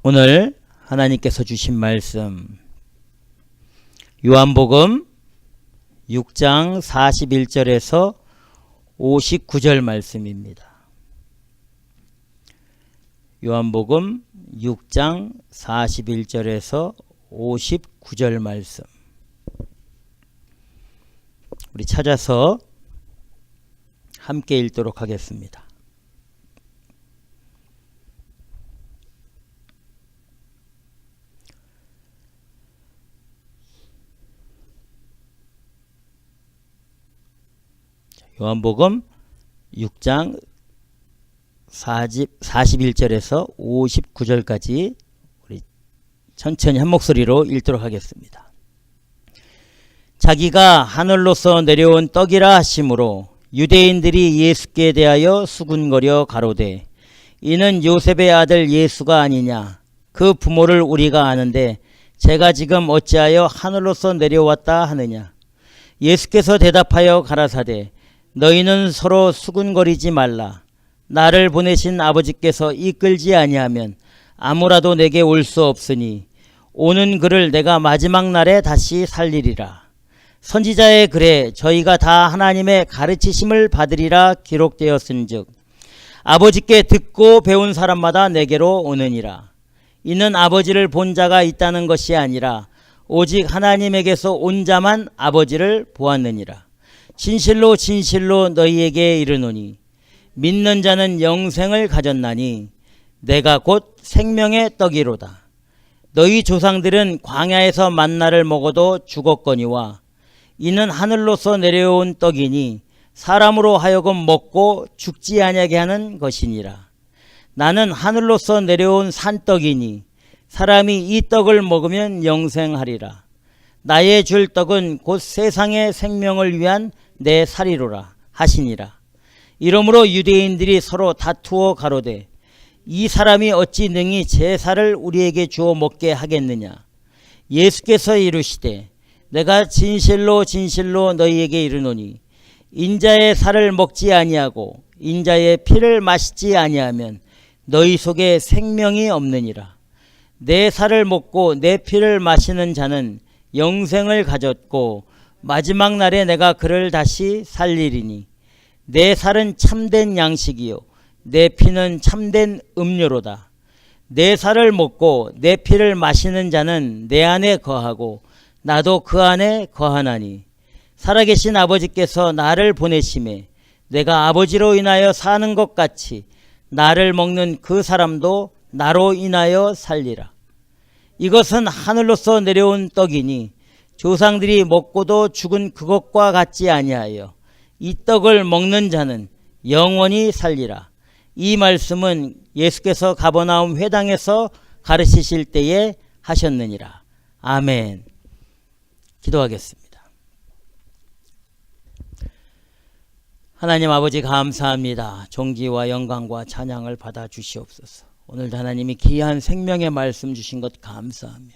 오늘 하나님께서 주신 말씀 요한복음 6장 41절에서 59절 말씀입니다. 요한복음 6장 41절에서 59절 말씀 우리 찾아서 함께 읽도록 하겠습니다. 요한복음 6장 41절에서 59절까지 우리 천천히 한 목소리로 읽도록 하겠습니다. 자기가 하늘로서 내려온 떡이라 하심으로 유대인들이 예수께 대하여 수군거려 가로되 이는 요셉의 아들 예수가 아니냐. 그 부모를 우리가 아는데 제가 지금 어찌하여 하늘로서 내려왔다 하느냐. 예수께서 대답하여 가라사대 너희는 서로 수군거리지 말라. 나를 보내신 아버지께서 이끌지 아니하면 아무라도 내게 올 수 없으니 오는 그를 내가 마지막 날에 다시 살리리라. 선지자의 글에 저희가 다 하나님의 가르치심을 받으리라 기록되었은즉 아버지께 듣고 배운 사람마다 내게로 오느니라. 이는 아버지를 본 자가 있다는 것이 아니라 오직 하나님에게서 온 자만 아버지를 보았느니라. 진실로 진실로 너희에게 이르노니 믿는 자는 영생을 가졌나니 내가 곧 생명의 떡이로다. 너희 조상들은 광야에서 만나를 먹어도 죽었거니와 이는 하늘로서 내려온 떡이니 사람으로 하여금 먹고 죽지 아니하게 하는 것이니라. 나는 하늘로서 내려온 산떡이니 사람이 이 떡을 먹으면 영생하리라. 나의 줄 떡은 곧 세상의 생명을 위한 내 살이로라 하시니라. 이러므로 유대인들이 서로 다투어 가로되 이 사람이 어찌 능히 제 살을 우리에게 주어 먹게 하겠느냐. 예수께서 이르시되 내가 진실로 진실로 너희에게 이르노니 인자의 살을 먹지 아니하고 인자의 피를 마시지 아니하면 너희 속에 생명이 없느니라. 내 살을 먹고 내 피를 마시는 자는 영생을 가졌고 마지막 날에 내가 그를 다시 살리리니 내 살은 참된 양식이요 내 피는 참된 음료로다. 내 살을 먹고 내 피를 마시는 자는 내 안에 거하고 나도 그 안에 거하나니 살아계신 아버지께서 나를 보내심에 내가 아버지로 인하여 사는 것 같이 나를 먹는 그 사람도 나로 인하여 살리라. 이것은 하늘로서 내려온 떡이니 조상들이 먹고도 죽은 그것과 같지 아니하여 이 떡을 먹는 자는 영원히 살리라. 이 말씀은 예수께서 가버나움 회당에서 가르치실 때에 하셨느니라. 아멘. 기도하겠습니다. 하나님 아버지 감사합니다. 존귀와 영광과 찬양을 받아 주시옵소서. 오늘도 하나님이 귀한 생명의 말씀 주신 것 감사하며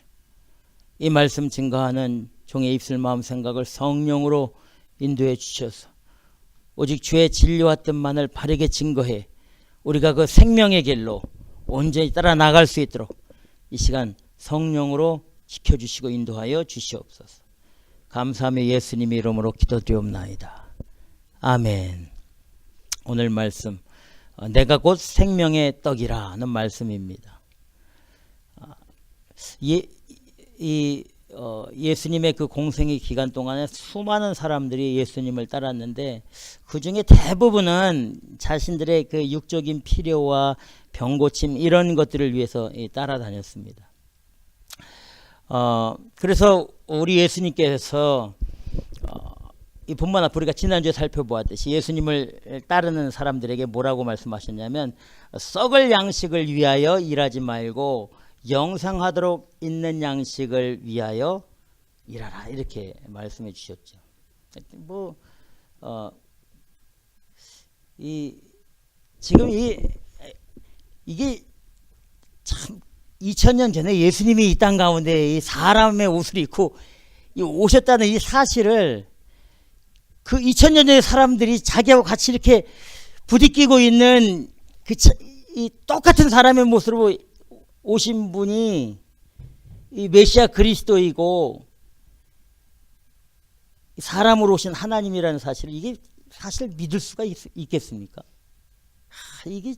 이 말씀 증거하는 종의 입술 마음 생각을 성령으로 인도해 주셔서 오직 주의 진리와 뜻만을 바르게 증거해 우리가 그 생명의 길로 온전히 따라 나갈 수 있도록 이 시간 성령으로 지켜주시고 인도하여 주시옵소서. 감사하며 예수님의 이름으로 기도드리옵나이다. 아멘. 오늘 말씀 내가 곧 생명의 떡이라는 말씀입니다. 예수님의 그 공생의 기간 동안에 수많은 사람들이 예수님을 따랐는데 그 중에 대부분은 자신들의 그 육적인 필요와 병고침 이런 것들을 위해서 따라다녔습니다. 그래서 우리 예수님께서 이 본문 앞에 우리가 지난주에 살펴보았듯이 예수님을 따르는 사람들에게 뭐라고 말씀하셨냐면 썩을 양식을 위하여 일하지 말고 영생하도록 있는 양식을 위하여 일하라 이렇게 말씀해 주셨죠. 지금 이게 참 2000년 전에 예수님이 이 땅 가운데 이 사람의 옷을 입고 오셨다는 이 사실을 그 2000년 전의 사람들이 자기하고 같이 이렇게 부딪히고 있는 이 똑같은 사람의 모습으로 오신 분이 이 메시아 그리스도이고 사람으로 오신 하나님이라는 사실을 이게 사실 믿을 수가 있겠습니까? 이게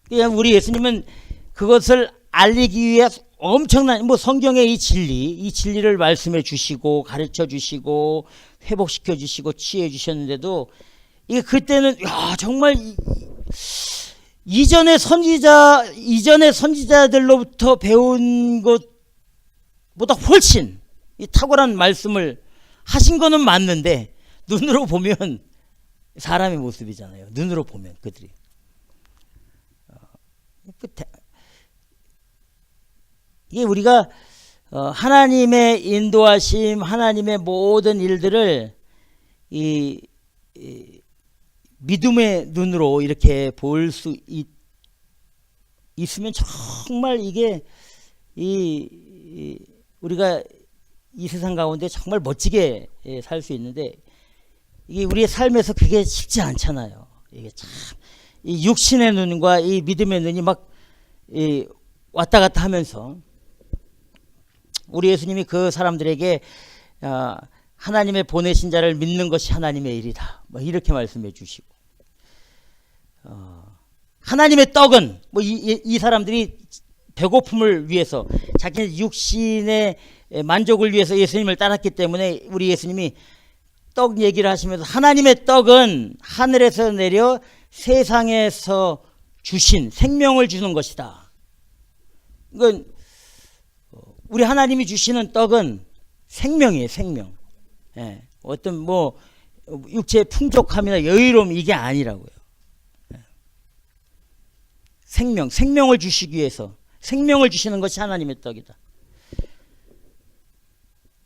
그냥 우리 예수님은 그것을 알리기 위해 엄청난 성경의 이 진리를 말씀해 주시고 가르쳐 주시고 회복시켜 주시고 치유해 주셨는데도 이게 그때는 정말 이전의 선지자들로부터 배운 것보다 훨씬 이 탁월한 말씀을 하신 거는 맞는데 눈으로 보면 사람의 모습이잖아요. 눈으로 보면 그들이 이게 우리가 하나님의 인도하심, 하나님의 모든 일들을 이 믿음의 눈으로 이렇게 볼 수 있으면 정말 이게 우리가 이 세상 가운데 정말 멋지게 살 수 있는데 이게 우리의 삶에서 그게 쉽지 않잖아요. 이게 참 이 육신의 눈과 이 믿음의 눈이 막 왔다 갔다 하면서 우리 예수님이 그 사람들에게 하나님의 보내신 자를 믿는 것이 하나님의 일이다. 이렇게 말씀해 주시고 하나님의 떡은 이 사람들이 배고픔을 위해서 자기네 육신의 만족을 위해서 예수님을 따랐기 때문에 우리 예수님이 떡 얘기를 하시면서 하나님의 떡은 하늘에서 내려 세상에서 주신 생명을 주는 것이다. 이건 우리 하나님이 주시는 떡은 생명이에요. 생명. 어떤 육체의 풍족함이나 여유로움 이게 아니라고요. 생명을 주시기 위해서 생명을 주시는 것이 하나님의 떡이다.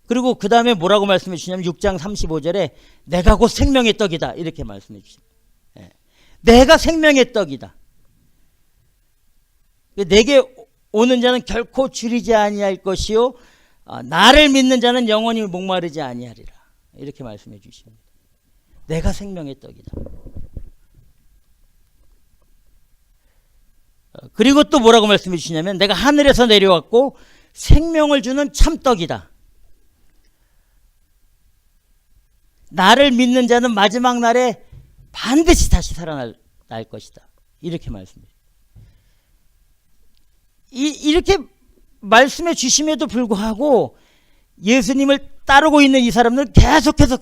그리고 그 다음에 뭐라고 말씀해 주시냐면 6장 35절에 내가 곧 생명의 떡이다 이렇게 말씀해 주십니다. 내가 생명의 떡이다. 내게 오는 자는 결코 줄이지 아니할 것이요 나를 믿는 자는 영원히 목마르지 아니하리라 이렇게 말씀해 주십니다. 내가 생명의 떡이다. 그리고 또 뭐라고 말씀해 주시냐면 내가 하늘에서 내려왔고 생명을 주는 참떡이다. 나를 믿는 자는 마지막 날에 반드시 다시 살아날 것이다. 이렇게 말씀해 이렇게 말씀해 주심에도 불구하고 예수님을 따르고 있는 이 사람들은 계속해서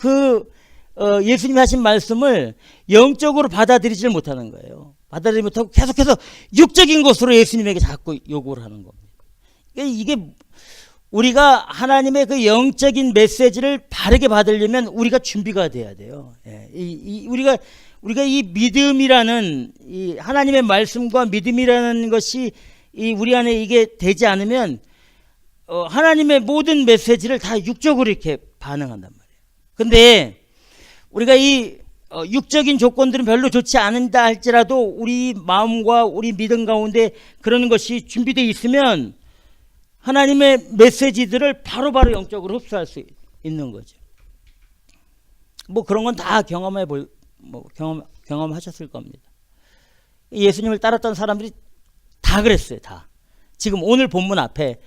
예수님이 하신 말씀을 영적으로 받아들이질 못하는 거예요. 받아들이지 못하고 계속해서 육적인 것으로 예수님에게 자꾸 요구를 하는 겁니다. 이게 우리가 하나님의 그 영적인 메시지를 바르게 받으려면 우리가 준비가 돼야 돼요. 우리가 이 믿음이라는 이 하나님의 말씀과 믿음이라는 것이 우리 안에 이게 되지 않으면 하나님의 모든 메시지를 다 육적으로 이렇게 반응한단 말이에요. 근데 우리가 이 육적인 조건들은 별로 좋지 않은다 할지라도 우리 마음과 우리 믿음 가운데 그런 것이 준비되어 있으면 하나님의 메시지들을 바로바로 영적으로 흡수할 수 있는 거죠. 그런 건 다 경험하셨을 겁니다. 예수님을 따랐던 사람들이 다 그랬어요. 다. 지금 오늘 본문 앞에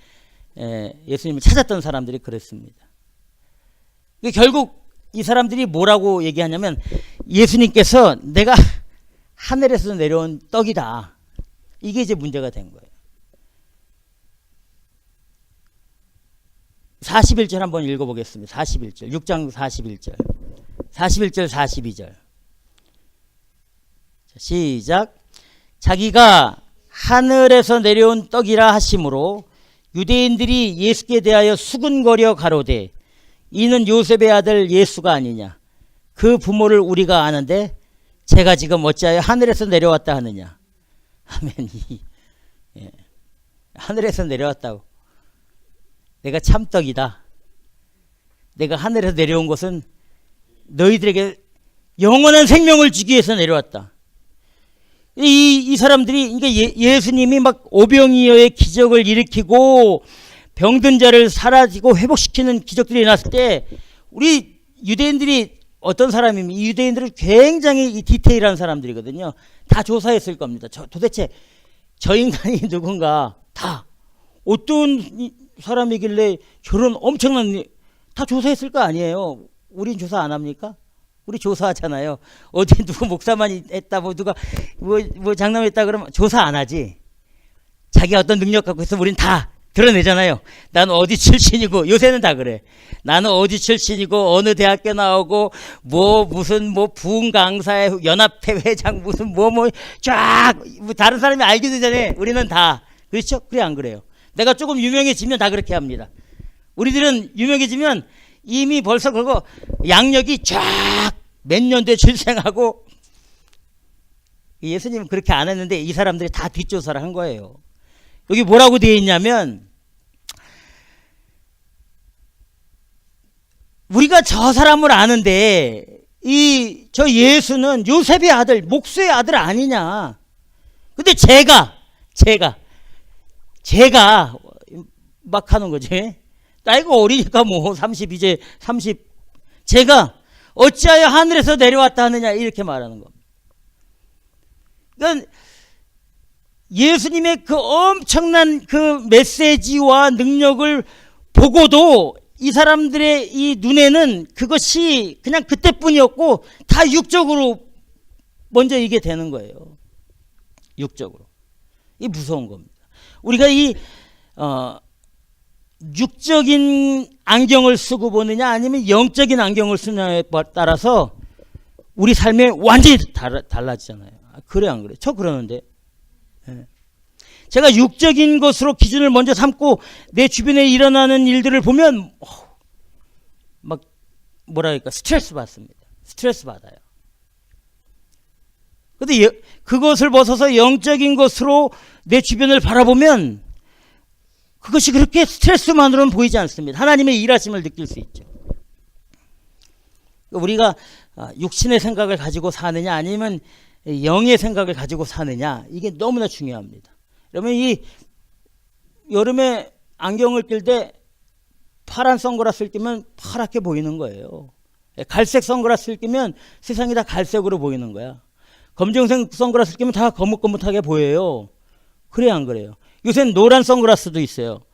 예수님을 찾았던 사람들이 그랬습니다. 결국 이 사람들이 뭐라고 얘기하냐면 예수님께서 내가 하늘에서 내려온 떡이다. 이게 이제 문제가 된 거예요. 41절 한번 읽어보겠습니다. 41절 6장 41절 42절 시작. 자기가 하늘에서 내려온 떡이라 하심으로 유대인들이 예수께 대하여 수군거려 가로되 이는 요셉의 아들 예수가 아니냐. 그 부모를 우리가 아는데 제가 지금 어찌하여 하늘에서 내려왔다 하느냐. 아멘. 하늘에서 내려왔다고. 내가 참떡이다. 내가 하늘에서 내려온 것은 너희들에게 영원한 생명을 주기 위해서 내려왔다. 이 사람들이 그러니까 예수님이 막 오병이어의 기적을 일으키고 병든 자를 사라지고 회복시키는 기적들이 일어났을 때 우리 유대인들이 어떤 사람이면 이 유대인들은 굉장히 이 디테일한 사람들이거든요. 다 조사했을 겁니다. 도대체 저 인간이 누군가 다 어떤 사람이길래 저런 엄청난 다 조사했을 거 아니에요. 우린 조사 안 합니까? 우리 조사하잖아요. 어디 누구 목사만 했다 뭐 누가 뭐 장남했다 그러면 조사 안 하지. 자기가 어떤 능력 갖고 있으면 우린 다 드러내잖아요. 나는 어디 출신이고, 요새는 다 그래. 나는 어디 출신이고 어느 대학교 나오고 무슨 부흥 강사의 연합회 회장 무슨 쫙 다른 사람이 알기도 전에 우리는 다 그렇죠? 그래 안 그래요? 내가 조금 유명해지면 다 그렇게 합니다. 우리들은 유명해지면 이미 벌써 그거 양력이 쫙 몇 년도에 출생하고, 예수님은 그렇게 안 했는데 이 사람들이 다 뒷조사를 한 거예요. 여기 뭐라고 되어 있냐면, 우리가 저 사람을 아는데 저 예수는 요셉의 아들, 목수의 아들 아니냐. 근데 제가 막 하는 거지. 나이가 어리니까 30 제가 어찌하여 하늘에서 내려왔다 하느냐 이렇게 말하는 겁니다. 그러니까 예수님의 그 엄청난 그 메시지와 능력을 보고도 이 사람들의 이 눈에는 그것이 그냥 그때뿐이었고 다 육적으로 먼저 이게 되는 거예요. 육적으로. 이 무서운 겁니다. 우리가 이 육적인 안경을 쓰고 보느냐 아니면 영적인 안경을 쓰느냐에 따라서 우리 삶이 완전히 달라지잖아요. 그래 안 그래? 저 그러는데. 제가 육적인 것으로 기준을 먼저 삼고 내 주변에 일어나는 일들을 보면 막 뭐랄까 스트레스 받습니다. 스트레스 받아요. 근데 그것을 벗어서 영적인 것으로 내 주변을 바라보면 그것이 그렇게 스트레스만으로는 보이지 않습니다. 하나님의 일하심을 느낄 수 있죠. 우리가 육신의 생각을 가지고 사느냐 아니면 영의 생각을 가지고 사느냐, 이게 너무나 중요합니다. 여러분, 이 여름에 안경을 낄 때 파란 선글라스를 끼면 파랗게 보이는 거예요. 갈색 선글라스를 끼면 세상이 다 갈색으로 보이는 거야. 검정색 선글라스를 끼면 다 거뭇거뭇하게 보여요. 그래 안 그래요? 요새는 노란 선글라스도 있어요.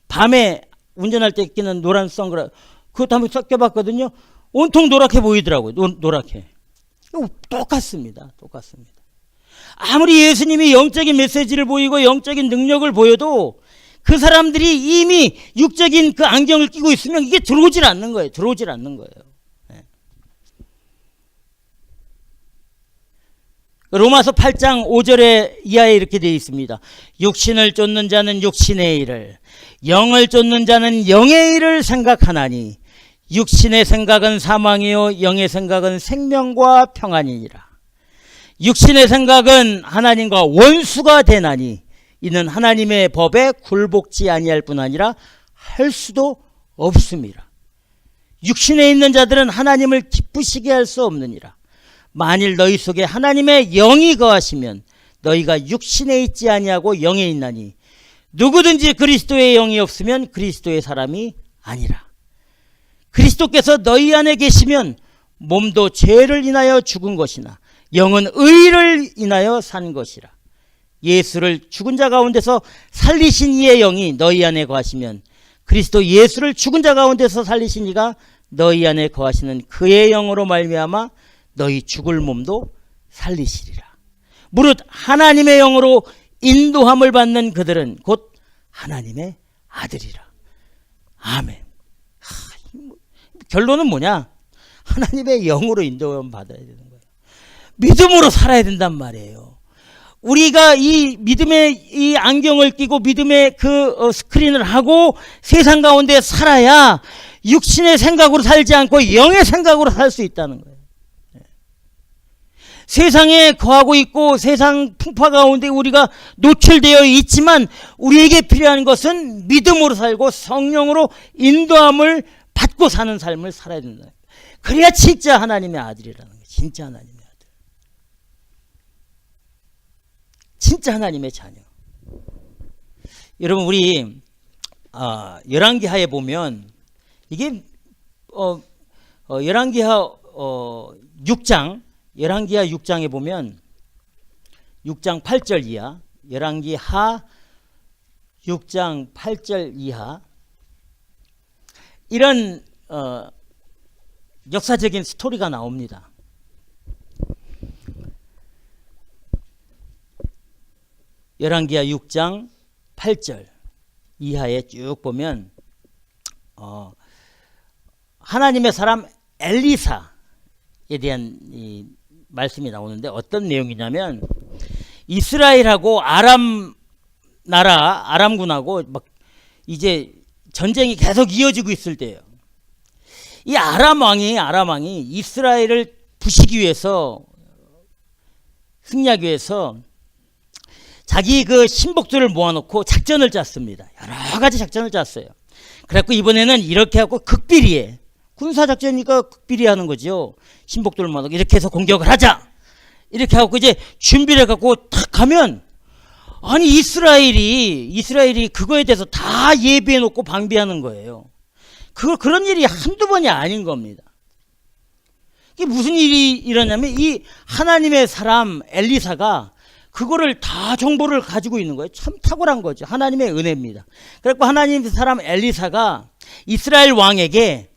밤에 운전할 때 끼는 노란 선글라스. 그것도 한번 껴봤거든요. 온통 노랗게 보이더라고요. 노랗게. 똑같습니다. 아무리 예수님이 영적인 메시지를 보이고 영적인 능력을 보여도 그 사람들이 이미 육적인 그 안경을 끼고 있으면 이게 들어오질 않는 거예요. 네. 로마서 8장 5절에 이하에 이렇게 되어 있습니다. 육신을 쫓는 자는 육신의 일을, 영을 쫓는 자는 영의 일을 생각하나니 육신의 생각은 사망이요 영의 생각은 생명과 평안이니라. 육신의 생각은 하나님과 원수가 되나니 이는 하나님의 법에 굴복지 아니할 뿐 아니라 할 수도 없습니다. 육신에 있는 자들은 하나님을 기쁘시게 할 수 없느니라. 만일 너희 속에 하나님의 영이 거하시면 너희가 육신에 있지 아니하고 영에 있나니 누구든지 그리스도의 영이 없으면 그리스도의 사람이 아니라. 그리스도께서 너희 안에 계시면 몸도 죄를 인하여 죽은 것이나 영은 의를 인하여 산 것이라. 예수를 죽은 자 가운데서 살리신 이의 영이 너희 안에 거하시면 그리스도 예수를 죽은 자 가운데서 살리신 이가 너희 안에 거하시는 그의 영으로 말미암아 너희 죽을 몸도 살리시리라. 무릇 하나님의 영으로 인도함을 받는 그들은 곧 하나님의 아들이라. 아멘. 결론은 뭐냐? 하나님의 영으로 인도함을 받아야 되는 거예요. 믿음으로 살아야 된단 말이에요. 우리가 이 믿음의 이 안경을 끼고 믿음의 그 스크린을 하고 세상 가운데 살아야 육신의 생각으로 살지 않고 영의 생각으로 살 수 있다는 거예요. 세상에 거하고 있고 세상 풍파 가운데 우리가 노출되어 있지만 우리에게 필요한 것은 믿음으로 살고 성령으로 인도함을 받고 사는 삶을 살아야 된다. 그래야 진짜 하나님의 아들이라는 거예요. 진짜 하나님의 아들. 진짜 하나님의 자녀. 여러분, 우리 열왕기하에 보면 이게 열왕기하 6장 열왕기하 6장에 보면 6장 8절 이하, 열왕기하 6장 8절 이하 이런 역사적인 스토리가 나옵니다. 열왕기하 6장 8절 이하에 쭉 보면 하나님의 사람 엘리사에 대한 이 말씀이 나오는데 어떤 내용이냐면 이스라엘하고 아람 나라 아람군하고 막 이제 전쟁이 계속 이어지고 있을 때예요. 이 아람 왕이 이스라엘을 부시기 위해서 승리하기 위해서 자기 그 신복들을 모아놓고 작전을 짰습니다. 여러 가지 작전을 짰어요. 그래갖고 이번에는 이렇게 하고 극비리해. 군사작전이니까 극비리하는 거죠. 신복들을 모아놓고 이렇게 해서 공격을 하자. 이렇게 하고 이제 준비를 해갖고 탁 가면 아니 이스라엘이 그거에 대해서 다 예비해놓고 방비하는 거예요. 그런 일이 한두 번이 아닌 겁니다. 이게 무슨 일이 일어나냐면 이 하나님의 사람 엘리사가 그거를 다 정보를 가지고 있는 거예요. 참 탁월한 거죠. 하나님의 은혜입니다. 그래서 하나님의 사람 엘리사가 이스라엘 왕에게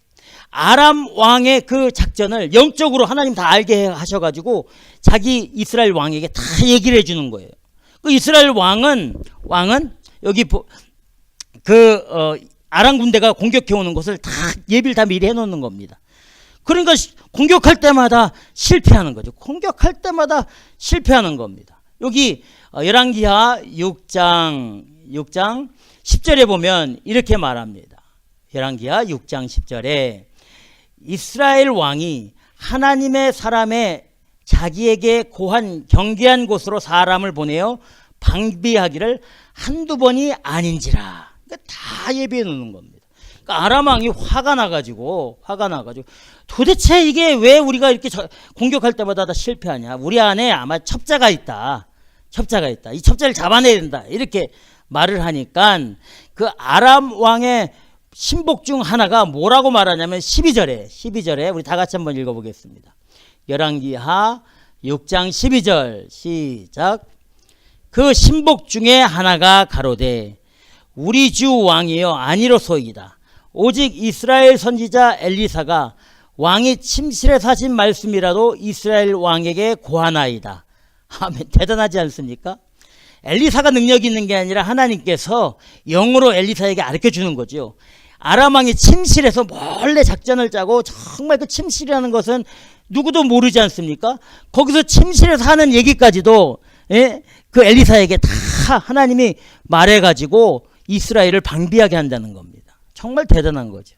아람 왕의 그 작전을 영적으로 하나님 다 알게 하셔가지고 자기 이스라엘 왕에게 다 얘기를 해주는 거예요. 그 이스라엘 왕은 여기 아람 군대가 공격해 오는 것을 다 예비를 다 미리 해놓는 겁니다. 그러니까 공격할 때마다 실패하는 거죠. 공격할 때마다 실패하는 겁니다. 여기 열왕기하 6장 10절에 보면 이렇게 말합니다. 열왕기하 6장 10절에 이스라엘 왕이 하나님의 사람의 자기에게 고한 경계한 곳으로 사람을 보내어 방비하기를 한두 번이 아닌지라. 그러니까 다 예비해 놓는 겁니다. 그러니까 아람 왕이 화가 나가지고 도대체 이게 왜 우리가 이렇게 공격할 때마다 다 실패하냐. 우리 안에 아마 첩자가 있다. 이 첩자를 잡아내야 된다. 이렇게 말을 하니까 그 아람 왕의 신복 중 하나가 뭐라고 말하냐면 12절에 우리 다 같이 한번 읽어보겠습니다. 열왕기하 6장 12절 시작. 그 신복 중에 하나가 가로되 우리 주 왕이여 아니로소이다. 오직 이스라엘 선지자 엘리사가 왕이 침실에서 하신 말씀이라도 이스라엘 왕에게 고하나이다. 아멘. 대단하지 않습니까? 엘리사가 능력이 있는 게 아니라 하나님께서 영으로 엘리사에게 가르쳐주는 거죠. 아람 왕이 침실에서 몰래 작전을 짜고 정말 그 침실이라는 것은 누구도 모르지 않습니까? 거기서 침실에서 하는 얘기까지도 그 엘리사에게 다 하나님이 말해가지고 이스라엘을 방비하게 한다는 겁니다. 정말 대단한 거죠.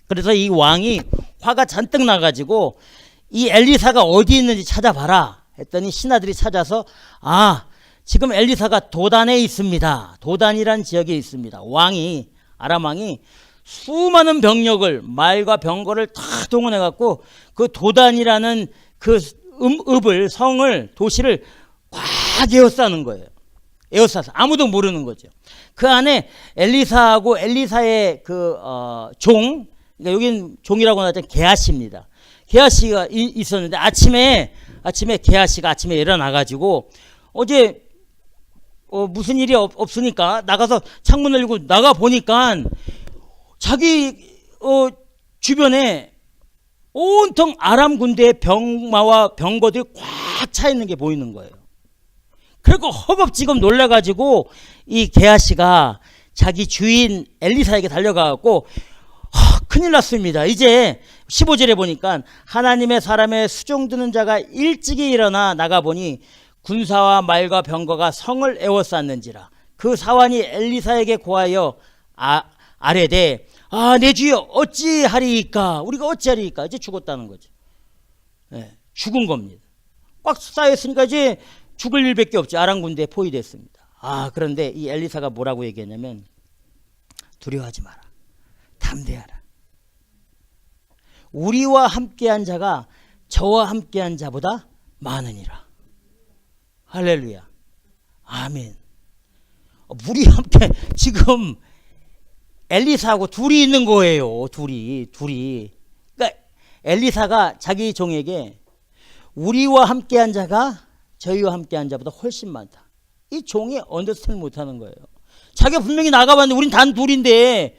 그래서 이 왕이 화가 잔뜩 나가지고 이 엘리사가 어디 있는지 찾아봐라 했더니 신하들이 찾아서 지금 엘리사가 도단에 있습니다. 도단이란 지역에 있습니다. 아람 왕이 수많은 병력을 말과 병거를 다 동원해 갖고 그 도단이라는 그 성을 도시를 꽉 에워싸는 거예요. 에워싸서 아무도 모르는 거죠. 그 안에 엘리사하고 엘리사의 종, 그러니까 여긴 종이라고 하죠. 게하시입니다. 게하시가 있었는데 아침에 게하시가 아침에 일어나가지고 어제 무슨 일이 없으니까 나가서 창문을 열고 나가 보니까 자기 주변에 온통 아람 군대의 병마와 병거들이 꽉 차 있는 게 보이는 거예요. 그리고 허겁지겁 놀라가지고 이 게하시가 자기 주인 엘리사에게 달려가고 큰일 났습니다. 이제 15절에 보니까 하나님의 사람의 수종드는 자가 일찍이 일어나 나가보니 군사와 말과 병거가 성을 에워쌌는지라. 그 사환이 엘리사에게 고하여 아뢰되 내 주여 어찌하리이까. 우리가 어찌하리이까. 이제 죽었다는 거죠. 죽은 겁니다. 꽉 쌓였으니까 이제 죽을 일밖에 없죠. 아람 군대에 포위됐습니다. 그런데 이 엘리사가 뭐라고 얘기했냐면 두려워하지 마라. 담대하라. 우리와 함께한 자가 저와 함께한 자보다 많으니라. 할렐루야. 아멘. 우리 함께 지금 엘리사하고 둘이 있는 거예요. 둘이. 그러니까 엘리사가 자기 종에게 우리와 함께한 자가 저희와 함께한 자보다 훨씬 많다. 이 종이 언더스탠드 못하는 거예요. 자기가 분명히 나가봤는데 우린 단 둘인데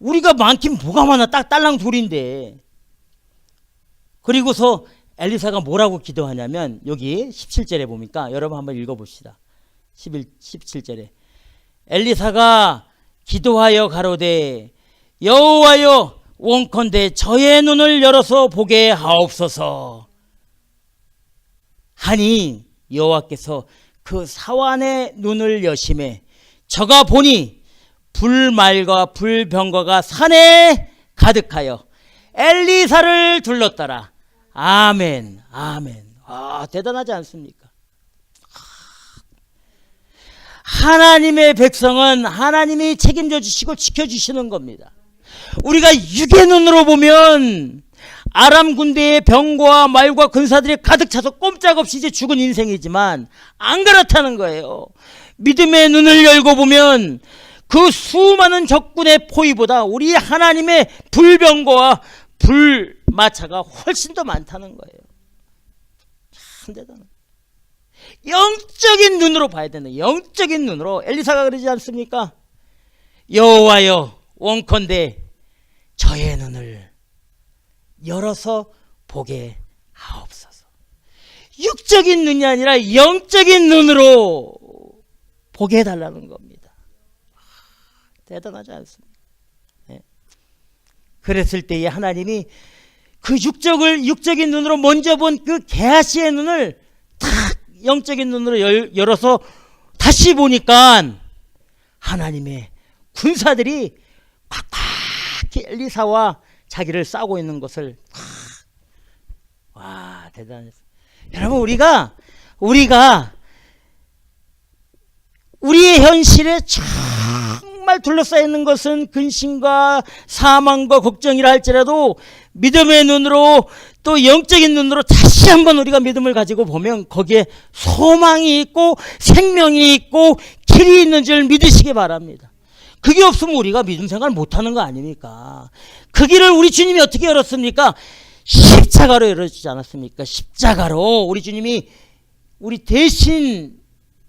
우리가 많긴 뭐가 많아. 딱 딸랑 둘인데. 그리고서 엘리사가 뭐라고 기도하냐면 여기 17절에 보니까 여러분 한번 읽어봅시다. 17절에 엘리사가 기도하여 가로되 여호와여 원컨대 저의 눈을 열어서 보게 하옵소서 하니 여호와께서 그 사환의 눈을 여심해 저가 보니 불말과 불병거가 산에 가득하여 엘리사를 둘렀더라. 아멘 아멘. 대단하지 않습니까? 하나님의 백성은 하나님이 책임져 주시고 지켜주시는 겁니다. 우리가 육의 눈으로 보면 아람 군대의 병과 말과 군사들이 가득 차서 꼼짝없이 이제 죽은 인생이지만 안 그렇다는 거예요. 믿음의 눈을 열고 보면 그 수많은 적군의 포위보다 우리 하나님의 불병거와 불마차가 훨씬 더 많다는 거예요. 참 대단해. 영적인 눈으로 봐야 된다. 영적인 눈으로. 엘리사가 그러지 않습니까? 여호와여 원컨대 저의 눈을 열어서 보게 하옵소서. 육적인 눈이 아니라 영적인 눈으로 보게 해달라는 겁니다. 대단하지 않습니까? 네. 그랬을 때에 하나님이 그 육적인 눈으로 먼저 본 그 게하시의 눈을 탁 영적인 눈으로 열어서 다시 보니까 하나님의 군사들이 꽉꽉 엘리사와 자기를 싸고 있는 것을 와 대단했어요. 여러분 우리가 우리의 현실에 정말 둘러싸여 있는 것은 근심과 사망과 걱정이라 할지라도 믿음의 눈으로 또 영적인 눈으로 다시 한번 우리가 믿음을 가지고 보면 거기에 소망이 있고 생명이 있고 길이 있는 줄 믿으시기 바랍니다. 그게 없으면 우리가 믿음 생활 못하는 거 아닙니까? 그 길을 우리 주님이 어떻게 열었습니까? 십자가로 열어주지 않았습니까? 십자가로 우리 주님이 우리 대신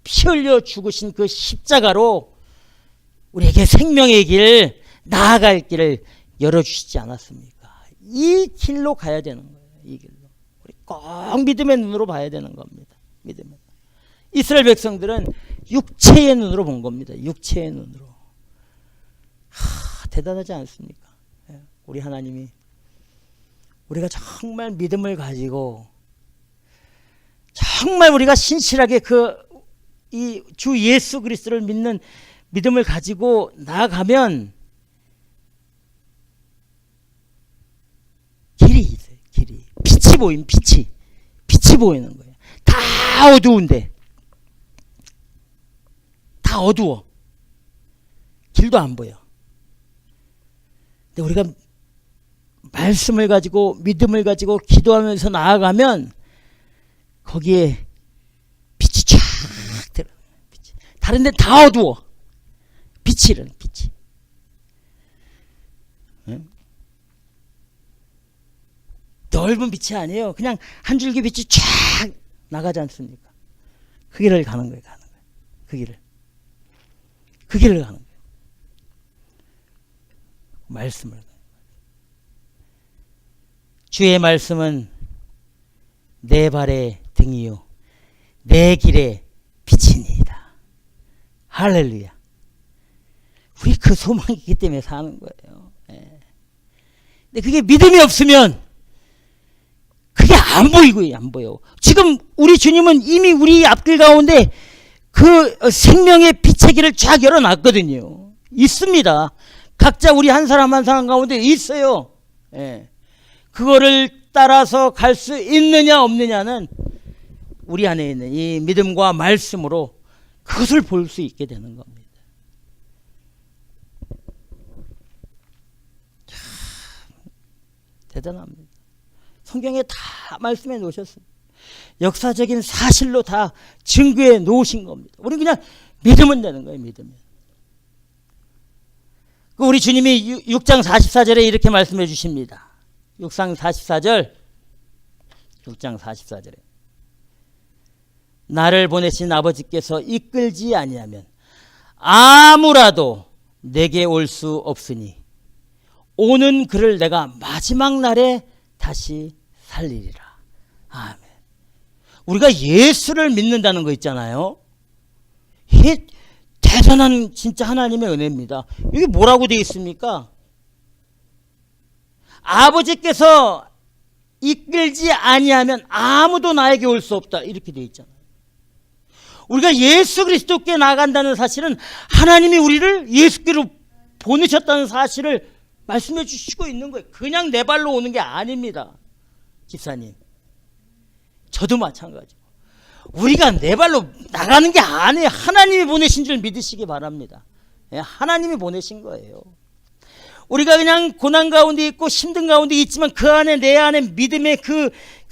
피 흘려 죽으신 그 십자가로 우리에게 생명의 길, 나아갈 길을 열어주시지 않았습니까? 이 길로 가야 되는 거예요. 이 길로. 우리 꼭 믿음의 눈으로 봐야 되는 겁니다. 믿음의. 이스라엘 백성들은 육체의 눈으로 본 겁니다. 육체의 눈으로. 대단하지 않습니까? 우리 하나님이 우리가 정말 믿음을 가지고 정말 우리가 신실하게 이 주 예수 그리스도를 믿는 믿음을 가지고 나아가면 길이 있어요. 길이. 빛이 보이는 빛이 보이는 거예요. 다 어두운데 다 어두워. 길도 안 보여. 근데 우리가 말씀을 가지고 믿음을 가지고 기도하면서 나아가면 거기에 빛이 쫙 들어. 다른 데 다 어두워. 빛이라는 빛이. 응? 넓은 빛이 아니에요. 그냥 한 줄기 빛이 쫙 나가지 않습니까? 그 길을 가는 거예요. 그 길을 가는 거예요. 말씀을. 주의 말씀은 내 발의 등이요 내 길의 빛이니이다. 할렐루야. 우리 그 소망이 있기 때문에 사는 거예요. 근데 그게 믿음이 없으면 그게 안 보이고 안 보여. 지금 우리 주님은 이미 우리 앞길 가운데 그 생명의 빛의 길을 쫙 열어놨거든요. 있습니다. 각자 우리 한 사람 한 사람 가운데 있어요. 그거를 따라서 갈 수 있느냐 없느냐는 우리 안에 있는 이 믿음과 말씀으로 그것을 볼 수 있게 되는 겁니다. 참 대단합니다. 성경에 다 말씀해 놓으셨습니다. 역사적인 사실로 다 증거해 놓으신 겁니다. 우리 그냥 믿으면 되는 거예요. 믿으면. 우리 주님이 6장 44절에 이렇게 말씀해 주십니다. 6장 44절. 6장 44절에 나를 보내신 아버지께서 이끌지 아니하면 아무라도 내게 올 수 없으니 오는 그를 내가 마지막 날에 다시 살리리라. 아멘. 우리가 예수를 믿는다는 거 있잖아요. 이게 대단한 진짜 하나님의 은혜입니다. 이게 뭐라고 되어 있습니까? 아버지께서 이끌지 아니하면 아무도 나에게 올 수 없다. 이렇게 되어 있잖아요. 우리가 예수 그리스도께 나간다는 사실은 하나님이 우리를 예수께로 보내셨다는 사실을 말씀해 주시고 있는 거예요. 그냥 내 발로 오는 게 아닙니다. 집사님, 저도 마찬가지고 우리가 내 발로 나가는 게 아니에요. 하나님이 보내신 줄 믿으시기 바랍니다. 하나님이 보내신 거예요. 우리가 그냥 고난 가운데 있고 힘든 가운데 있지만 그 안에 내 안에 믿음의 그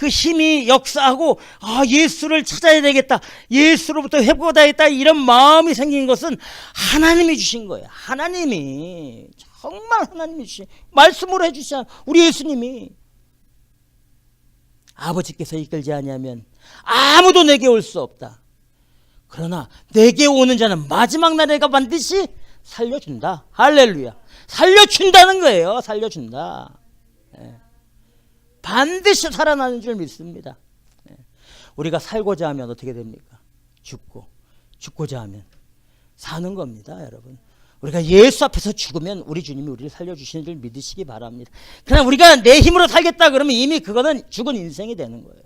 힘이 역사하고 예수를 찾아야 되겠다, 예수로부터 회복하겠다, 이런 마음이 생긴 것은 하나님이 주신 거예요. 하나님이 정말 하나님이 주신 말씀으로 해주신 우리 예수님이 아버지께서 이끌지 아니하면 아무도 내게 올 수 없다. 그러나 내게 오는 자는 마지막 날에 내가 반드시 살려준다. 할렐루야. 살려준다는 거예요. 살려준다. 반드시 살아나는 줄 믿습니다. 우리가 살고자 하면 어떻게 됩니까? 죽고자 하면 사는 겁니다, 여러분. 우리가 예수 앞에서 죽으면 우리 주님이 우리를 살려주시는 줄 믿으시기 바랍니다. 그러나 우리가 내 힘으로 살겠다 그러면 이미 그거는 죽은 인생이 되는 거예요.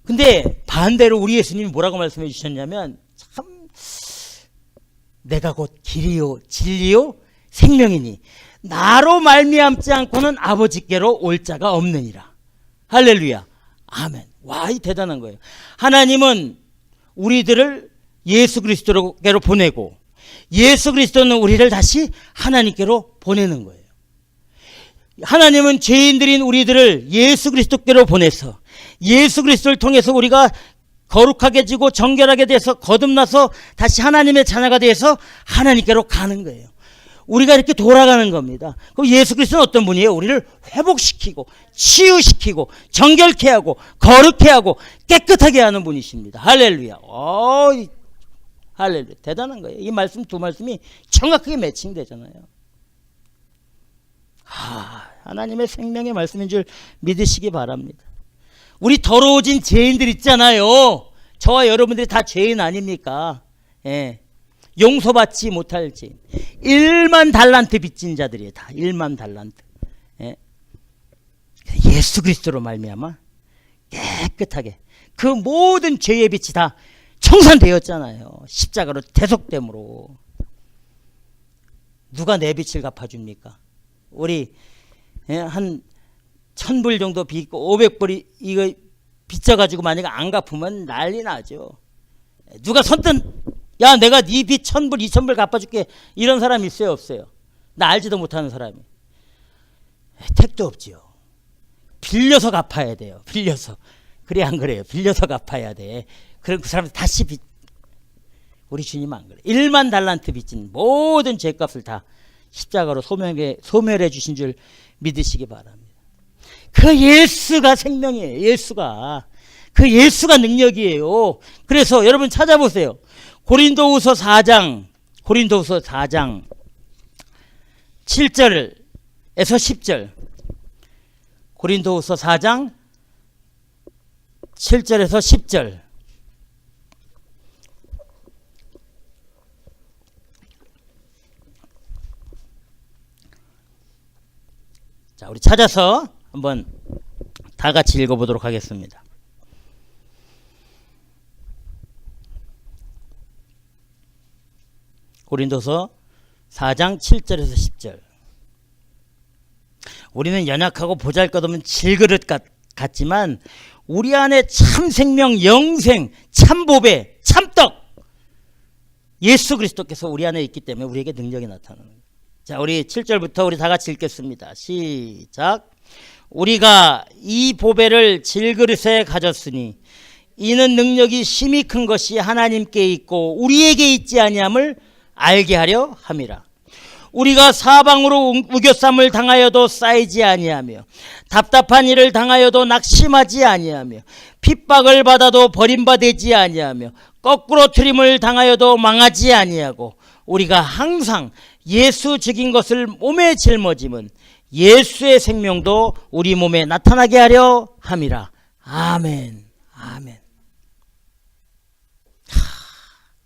근데 반대로 우리 예수님이 뭐라고 말씀해 주셨냐면, 참, 내가 곧 길이요 진리요 생명이니 나로 말미암지 않고는 아버지께로 올 자가 없느니라. 할렐루야. 아멘. 와, 이 대단한 거예요. 하나님은 우리들을 예수 그리스도께로 보내고 예수 그리스도는 우리를 다시 하나님께로 보내는 거예요. 하나님은 죄인들인 우리들을 예수 그리스도께로 보내서 예수 그리스도를 통해서 우리가 거룩하게 지고 정결하게 돼서 거듭나서 다시 하나님의 자녀가 돼서 하나님께로 가는 거예요. 우리가 이렇게 돌아가는 겁니다. 그럼 예수 그리스도는 어떤 분이에요? 우리를 회복시키고 치유시키고 정결케 하고 거룩케 하고 깨끗하게 하는 분이십니다. 할렐루야. 할렐루야. 대단한 거예요. 이 말씀 두 말씀이 정확하게 매칭되잖아요. 하나님의 생명의 말씀인 줄 믿으시기 바랍니다. 우리 더러워진 죄인들 있잖아요. 저와 여러분들이 다 죄인 아닙니까? 용서받지 못할 죄인. 1만 달란트 빚진 자들이에요. 다 1만 달란트. 예수 그리스도로 말미암아 깨끗하게 그 모든 죄의 빚이 다 청산되었잖아요. 십자가로 대속됨으로. 누가 내 빚을 갚아줍니까? 우리 한 1000불 정도 빚고 500불이 이거 빚져가지고 만약에 안 갚으면 난리 나죠. 누가 선뜻 야 내가 네 빚 1000불 2000불 갚아줄게 이런 사람 있어요? 없어요? 나 알지도 못하는 사람이. 택도 없지요. 빌려서 갚아야 돼요. 빌려서. 그래 안 그래요? 빌려서 갚아야 돼. 그럼 그 사람 다시 빚. 우리 주님은 안 그래. 1만 달란트 빚진 모든 죄값을 다 십자가로 소멸해 주신 줄 믿으시기 바랍니다. 그 예수가 생명이에요. 예수가. 그 예수가 능력이에요. 그래서 여러분 찾아보세요. 고린도후서 4장 7절에서 10절. 고린도후서 4장 7절에서 10절. 자, 우리 찾아서 한번 다 같이 읽어보도록 하겠습니다. 고린도서 4장 7절에서 10절. 우리는 연약하고 보잘것없는 질그릇 같지만 우리 안에 참 생명, 영생, 참 보배, 참떡 예수 그리스도께서 우리 안에 있기 때문에 우리에게 능력이 나타나는 거예요. 자, 우리 7절부터 우리 다 같이 읽겠습니다. 시작. 우리가 이 보배를 질그릇에 가졌으니 이는 능력이 심히 큰 것이 하나님께 있고 우리에게 있지 아니함을 알게 하려 함이라. 우리가 사방으로 우겨쌈을 당하여도 쌓이지 아니하며 답답한 일을 당하여도 낙심하지 아니하며 핍박을 받아도 버림받지 아니하며 거꾸로 트림을 당하여도 망하지 아니하고 우리가 항상 예수 죽인 것을 몸에 짊어짐은 예수의 생명도 우리 몸에 나타나게 하려 함이라. 아멘. 아멘.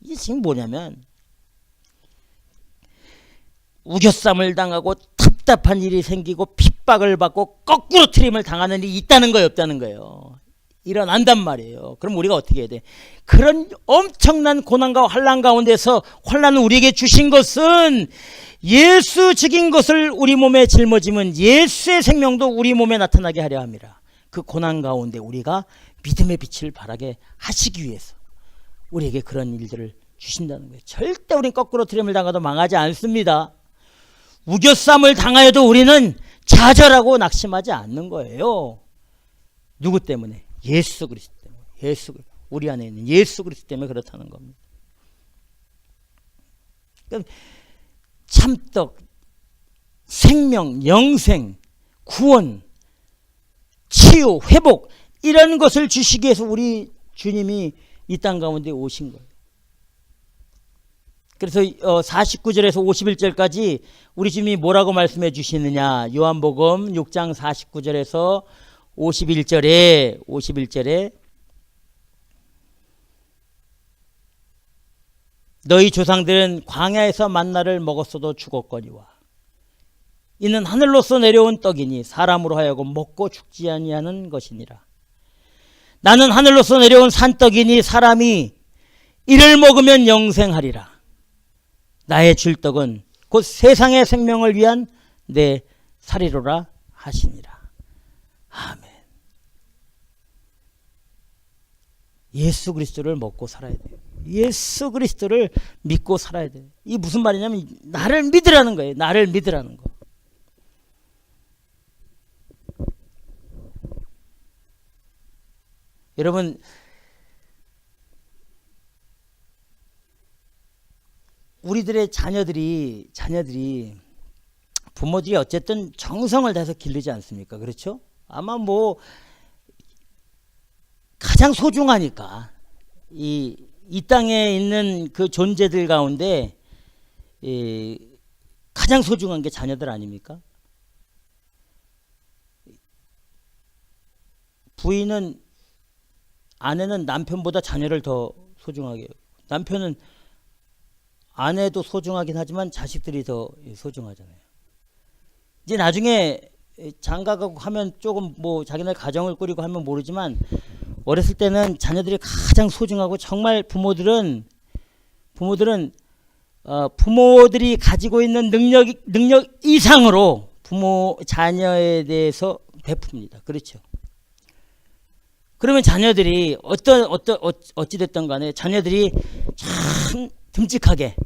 이게 지금 뭐냐면 우겨쌈을 당하고 답답한 일이 생기고 핍박을 받고 거꾸로 트림을 당하는 일이 있다는 거예요, 없다는 거예요. 일어난단 말이에요. 그럼 우리가 어떻게 해야 돼? 그런 엄청난 고난과 환난 가운데서 환난을 우리에게 주신 것은 예수 죽인 것을 우리 몸에 짊어지면 예수의 생명도 우리 몸에 나타나게 하려 함이라. 그 고난 가운데 우리가 믿음의 빛을 발하게 하시기 위해서 우리에게 그런 일들을 주신다는 거예요. 절대 우린 거꾸로 트림을 당하도 망하지 않습니다. 우겨쌈을 당하여도 우리는 좌절하고 낙심하지 않는 거예요. 누구 때문에? 예수 그리스도 때문에. 우리 안에 있는 예수 그리스도 때문에 그렇다는 겁니다. 그러니까 참떡, 생명, 영생, 구원, 치유, 회복 이런 것을 주시기 위해서 우리 주님이 이 땅 가운데 오신 거예요. 그래서 49절에서 51절까지 우리 주님이 뭐라고 말씀해 주시느냐. 요한복음 6장 49절에서 51절에 너희 조상들은 광야에서 만나를 먹었어도 죽었거니와 이는 하늘로서 내려온 떡이니 사람으로 하여금 먹고 죽지 아니하는 것이니라. 나는 하늘로서 내려온 산떡이니 사람이 이를 먹으면 영생하리라. 나의 줄 떡은 곧 세상의 생명을 위한 내 살이로라 하시니라. 아멘. 예수 그리스도를 먹고 살아야 돼요. 예수 그리스도를 믿고 살아야 돼요. 이게 무슨 말이냐면 나를 믿으라는 거예요. 나를 믿으라는 거. 여러분, 우리들의 자녀들이 부모들이 어쨌든 정성을 다해서 기르지 않습니까? 그렇죠? 아마 뭐 가장 소중하니까 이 땅에 있는 그 존재들 가운데 가장 소중한 게 자녀들 아닙니까? 아내는 남편보다 자녀를 더 소중하게 해요. 남편은 아내도 소중하긴 하지만 자식들이 더 소중하잖아요. 이제 나중에 장가가고 하면 조금 뭐 자기네 가정을 꾸리고 하면 모르지만 어렸을 때는 자녀들이 가장 소중하고 정말 부모들이 가지고 있는 능력 이상으로 자녀에 대해서 베풉니다. 그렇죠? 그러면 자녀들이 어찌됐든 간에 자녀들이 참 듬직하게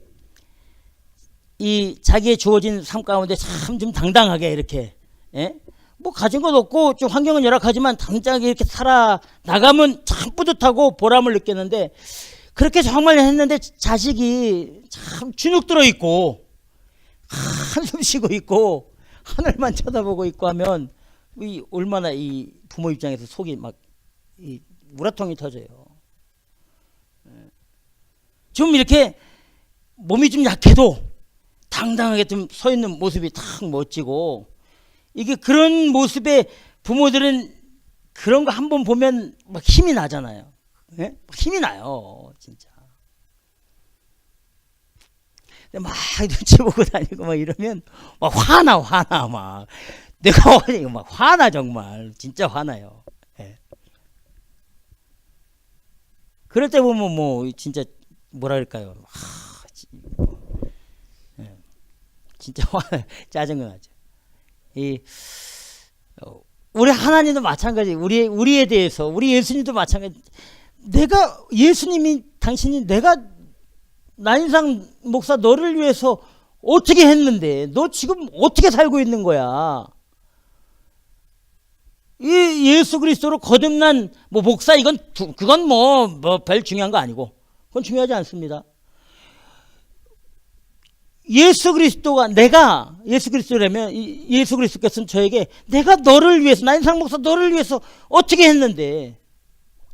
이 자기의 주어진 삶 가운데 참 좀 당당하게 이렇게 뭐 가진 것 없고 좀 환경은 열악하지만 당당하게 이렇게 살아 나가면 참 뿌듯하고 보람을 느꼈는데 그렇게 정말 했는데 자식이 참 주눅 들어 있고 한숨 쉬고 있고 하늘만 쳐다보고 있고 하면 얼마나 이 부모 입장에서 속이 막 이 우라통이 터져요. 좀 이렇게 몸이 좀 약해도 당당하게 좀 서 있는 모습이 탁 멋지고 이게 그런 모습에 부모들은 그런 거 한번 보면 막 힘이 나잖아요. 네? 힘이 나요, 진짜. 근데 막 눈치 보고 다니고 막 이러면 막 화나 막 내가 막 화나 정말 진짜 화나요. 네. 그럴 때 보면 뭐 진짜 뭐랄까요? 네. 진짜 화나 짜증이 나죠. 우리 하나님도 마찬가지. 우리에 대해서 우리 예수님도 마찬가지. 당신이 내가 나인상 목사 너를 위해서 어떻게 했는데 너 지금 어떻게 살고 있는 거야? 이 예수 그리스도로 거듭난 뭐 목사 그건 뭐 별 중요한 거 아니고 그건 중요하지 않습니다. 예수 그리스도가 내가 예수 그리스도라면 예수 그리스도께서는 저에게 내가 너를 위해서 나인상 목사 너를 위해서 어떻게 했는데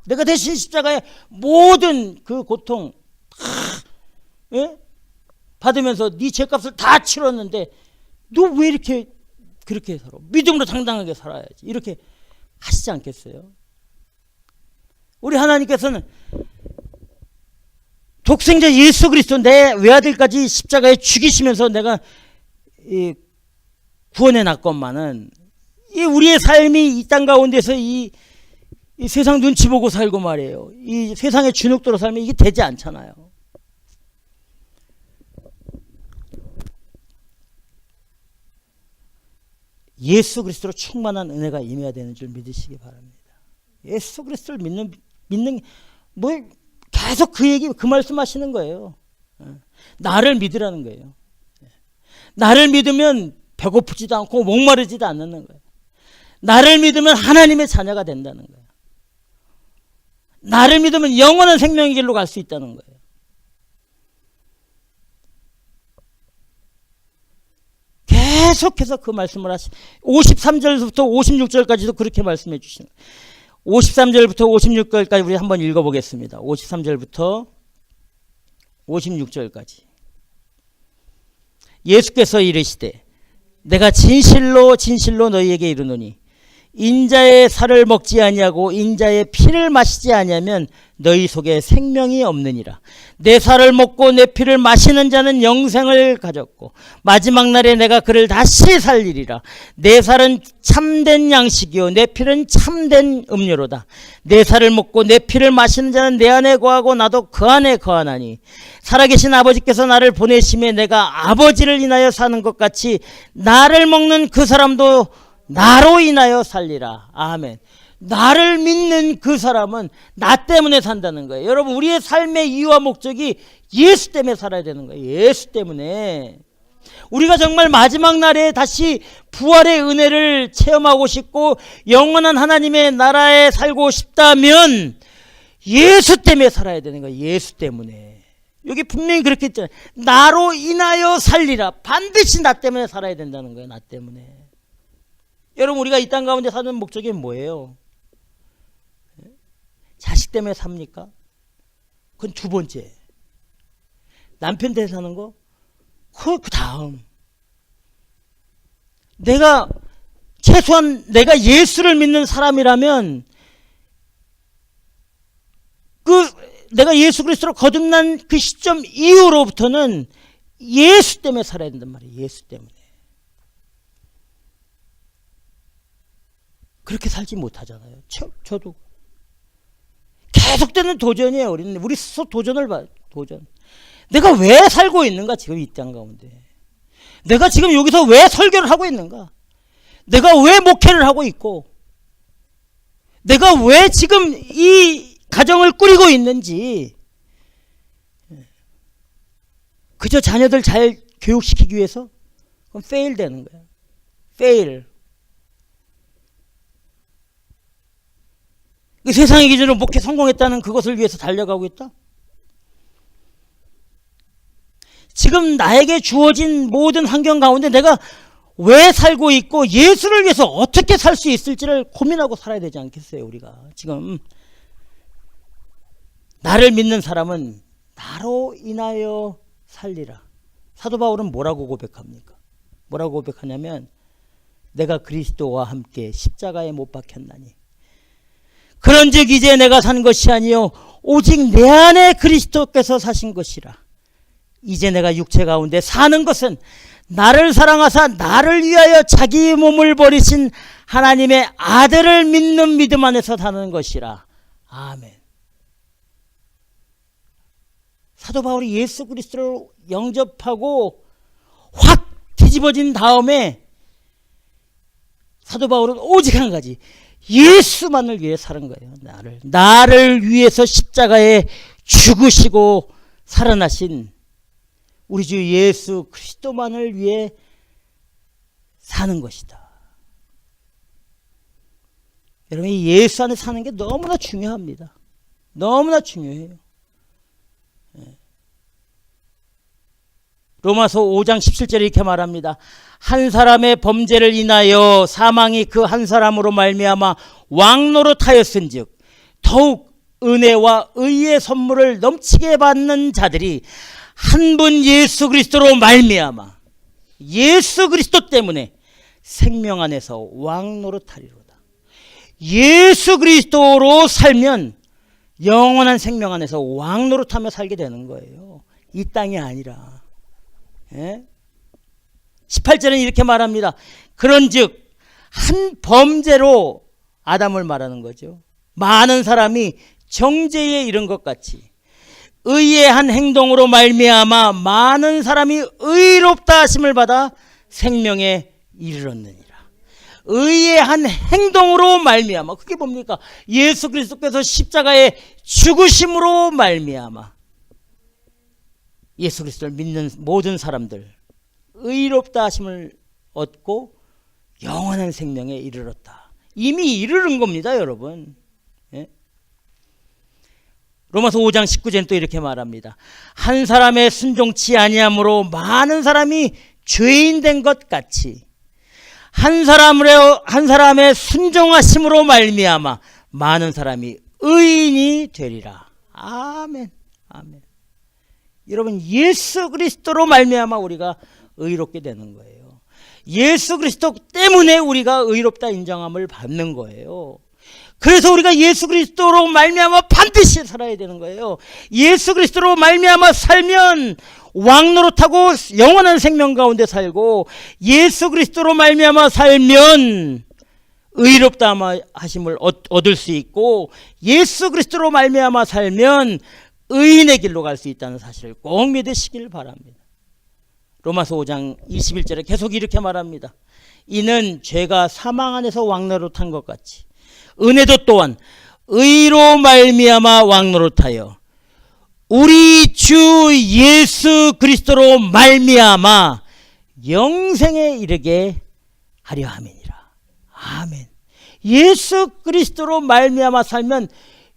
내가 대신 십자가에 모든 그 고통 다 예? 받으면서 네 죄값을 다 치렀는데 너 왜 이렇게 그렇게 살아? 믿음으로 당당하게 살아야지. 이렇게 하시지 않겠어요? 우리 하나님께서는 독생자 예수 그리스도 내 외아들까지 십자가에 죽이시면서 내가 구원해 놨건만은 이 우리의 삶이 이 땅 가운데서 이 세상 눈치 보고 살고 말이에요. 이 세상의 주눅도로 살면 이게 되지 않잖아요. 예수 그리스도로 충만한 은혜가 임해야 되는 줄 믿으시기 바랍니다. 예수 그리스도를 믿는 뭐 계속 그 얘기 그 말씀하시는 거예요. 나를 믿으라는 거예요. 나를 믿으면 배고프지도 않고 목마르지도 않는 거예요. 나를 믿으면 하나님의 자녀가 된다는 거예요. 나를 믿으면 영원한 생명의 길로 갈 수 있다는 거예요. 계속해서 그 말씀을 53절부터 56절까지도 그렇게 말씀해 주시는 거예요. 53절부터 56절까지 우리 한번 읽어보겠습니다. 53절부터 56절까지. 예수께서 이르시되 내가 진실로 진실로 너희에게 이르노니 인자의 살을 먹지 아니하고 인자의 피를 마시지 아니하면 너희 속에 생명이 없느니라. 내 살을 먹고 내 피를 마시는 자는 영생을 가졌고 마지막 날에 내가 그를 다시 살리리라. 내 살은 참된 양식이요 내 피는 참된 음료로다. 내 살을 먹고 내 피를 마시는 자는 내 안에 거하고 나도 그 안에 거하나니 살아계신 아버지께서 나를 보내심에 내가 아버지를 인하여 사는 것 같이 나를 먹는 그 사람도 나로 인하여 살리라. 아멘. 나를 믿는 그 사람은 나 때문에 산다는 거예요. 여러분 우리의 삶의 이유와 목적이 예수 때문에 살아야 되는 거예요. 예수 때문에. 우리가 정말 마지막 날에 다시 부활의 은혜를 체험하고 싶고 영원한 하나님의 나라에 살고 싶다면 예수 때문에 살아야 되는 거예요. 예수 때문에. 여기 분명히 그렇게 했잖아요. 나로 인하여 살리라. 반드시 나 때문에 살아야 된다는 거예요. 나 때문에. 여러분 우리가 이 땅 가운데 사는 목적이 뭐예요? 자식 때문에 삽니까? 그건 두 번째. 남편 때문에 사는 거? 그 다음. 내가 최소한 내가 예수를 믿는 사람이라면 내가 예수 그리스도로 거듭난 그 시점 이후로부터는 예수 때문에 살아야 된단 말이에요. 예수 때문에. 그렇게 살지 못하잖아요. 저도 계속되는 도전이에요. 우리 스스로 도전을 봐. 도전. 내가 왜 살고 있는가 지금 이 땅 가운데. 내가 지금 여기서 왜 설교를 하고 있는가. 내가 왜 목회를 하고 있고 내가 왜 지금 이 가정을 꾸리고 있는지. 그저 자녀들 잘 교육시키기 위해서? 그럼 페일 되는 거야. 페일. 그 세상의 기준으로 목회 성공했다는 그것을 위해서 달려가고 있다? 지금 나에게 주어진 모든 환경 가운데 내가 왜 살고 있고 예수를 위해서 어떻게 살 수 있을지를 고민하고 살아야 되지 않겠어요? 우리가 지금 나를 믿는 사람은 나로 인하여 살리라. 사도 바울은 뭐라고 고백합니까? 뭐라고 고백하냐면 내가 그리스도와 함께 십자가에 못 박혔나니 그런즉 이제 내가 산 것이 아니요 오직 내 안에 그리스도께서 사신 것이라. 이제 내가 육체 가운데 사는 것은 나를 사랑하사 나를 위하여 자기 몸을 버리신 하나님의 아들을 믿는 믿음 안에서 사는 것이라. 아멘. 사도 바울이 예수 그리스도를 영접하고 확 뒤집어진 다음에 사도 바울은 오직 한 가지, 예수만을 위해 사는 거예요. 나를 위해서 십자가에 죽으시고 살아나신 우리 주 예수 그리스도만을 위해 사는 것이다. 여러분, 이 예수 안에 사는 게 너무나 중요합니다. 너무나 중요해요. 로마서 5장 17절에 이렇게 말합니다. 한 사람의 범죄를 인하여 사망이 그 한 사람으로 말미암아 왕노릇하였은즉 더욱 은혜와 의의 선물을 넘치게 받는 자들이 한 분 예수 그리스도로 말미암아 예수 그리스도 때문에 생명 안에서 왕노릇하리로다. 예수 그리스도로 살면 영원한 생명 안에서 왕노릇하며 살게 되는 거예요. 이 땅이 아니라. 18절은 이렇게 말합니다. 그런즉 한 범죄로 아담을 말하는 거죠. 많은 사람이 정죄에 이른 것 같이 의의 한 행동으로 말미암아 많은 사람이 의롭다 하심을 받아 생명에 이르렀느니라. 의의 한 행동으로 말미암아, 그게 뭡니까? 예수 그리스도께서 십자가에 죽으심으로 말미암아 예수 그리스도를 믿는 모든 사람들 의롭다 하심을 얻고 영원한 생명에 이르렀다. 이미 이르른 겁니다, 여러분. 예? 로마서 5장 19절은 또 이렇게 말합니다. 한 사람의 순종치 아니함으로 많은 사람이 죄인 된 것 같이 한 사람의 순종하심으로 말미암아 많은 사람이 의인이 되리라. 아멘. 아멘. 여러분, 예수 그리스도로 말미암아 우리가 의롭게 되는 거예요. 예수 그리스도 때문에 우리가 의롭다 인정함을 받는 거예요. 그래서 우리가 예수 그리스도로 말미암아 반드시 살아야 되는 거예요. 예수 그리스도로 말미암아 살면 왕노릇하고 영원한 생명 가운데 살고, 예수 그리스도로 말미암아 살면 의롭다 하심을 얻을 수 있고, 예수 그리스도로 말미암아 살면 의인의 길로 갈 수 있다는 사실을 꼭 믿으시길 바랍니다. 로마서 5장 21절에 계속 이렇게 말합니다. 이는 죄가 사망 안에서 왕노릇한 것 같이 은혜도 또한 의로 말미암아 왕노릇하여 우리 주 예수 그리스도로 말미암아 영생에 이르게 하려 함이니라. 아멘. 예수 그리스도로 말미암아 살면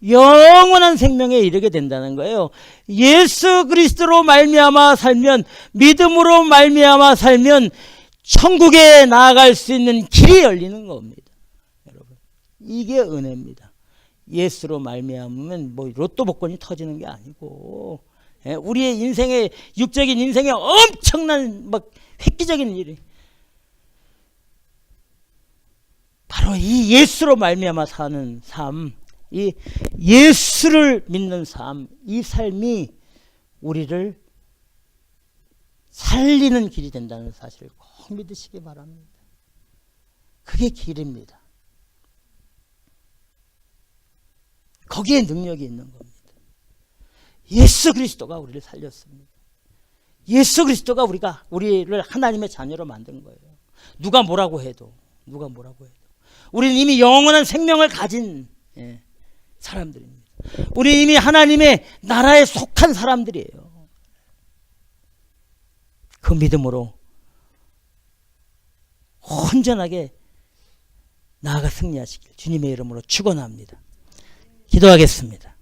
영원한 생명에 이르게 된다는 거예요. 예수 그리스도로 말미암아 살면, 믿음으로 말미암아 살면 천국에 나아갈 수 있는 길이 열리는 겁니다. 여러분, 이게 은혜입니다. 예수로 말미암으면 뭐 로또 복권이 터지는 게 아니고, 우리의 인생의, 육적인 인생에 엄청난 막 획기적인 일이 바로 이 예수로 말미암아 사는 삶, 이 예수를 믿는 삶, 이 삶이 우리를 살리는 길이 된다는 사실을 꼭 믿으시기 바랍니다. 그게 길입니다. 거기에 능력이 있는 겁니다. 예수 그리스도가 우리를 살렸습니다. 예수 그리스도가 우리를 하나님의 자녀로 만든 거예요. 누가 뭐라고 해도 우리는 이미 영원한 생명을 가진 사람들입니다. 우리 이미 하나님의 나라에 속한 사람들이에요. 그 믿음으로 온전하게 나아가 승리하시길 주님의 이름으로 축원합니다. 기도하겠습니다.